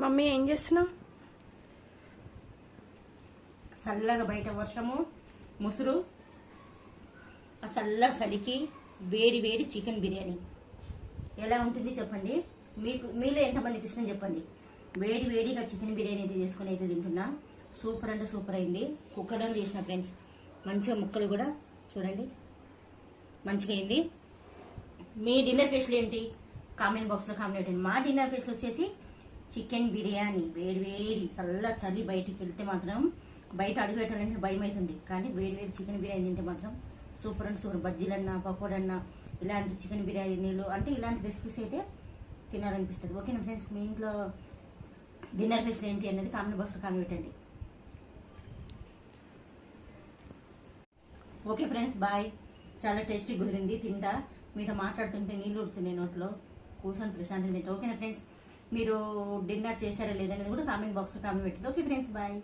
Mummy ఏం చేస్తున్నావు? చల్లగా బయట వర్షము ముసురు ఆ చల్ల చలికి వేడి వేడి చికెన్ బిర్యానీ ఎలా ఉంటుంది చెప్పండి. మీలో ఎంతమందికి ఇష్టం చెప్పండి. వేడి వేడిగా చికెన్ బిర్యానీ అయితే చేసుకుని అయితే తింటున్నా. సూపర్ అంటే సూపర్ అయింది. కుక్కర్లో చేసిన ఫ్రెండ్స్, మంచిగా ముక్కలు కూడా చూడండి మంచిగా అయింది. మీ డిన్నర్ స్పెషల్ ఏంటి కామెంట్ బాక్స్లో కామెంట్ పెట్టండి. మా డిన్నర్ స్పెషల్ వచ్చేసి చికెన్ బిర్యానీ. వేడి వేడి చలి బయటికి వెళ్తే మాత్రం బయట అడుగు పెట్టాలంటే భయం అవుతుంది, కానీ వేడి వేడి చికెన్ బిర్యానీ తింటే మాత్రం సూపర్ అండ్ సూపర్. బజ్జీలన్నా పకోడన్నా ఇలాంటి చికెన్ బిర్యానీలు అంటే ఇలాంటి రెసిపీస్ అయితే తినాలనిపిస్తుంది. ఓకేనా ఫ్రెండ్స్, మీ ఇంట్లో డిన్నర్ స్పెషల్ ఏంటి అనేది కామెంట్ బాక్స్లో కామెంట్ పెట్టండి. Okay friends, bye. చాలా టేస్టీ కుదిరింది. తింటా, మీతో మాట్లాడుతుంటే నీళ్ళు ఉడుతున్నాయి నోట్లో, కూర్చొని ప్రశాంతంగా తింటా. ఓకేనా ఫ్రెండ్స్, మీరు డిన్నర్ చేశారా లేదనేది కూడా కామెంట్ బాక్స్లో కామెంట్ పెట్టండి. Okay friends, bye.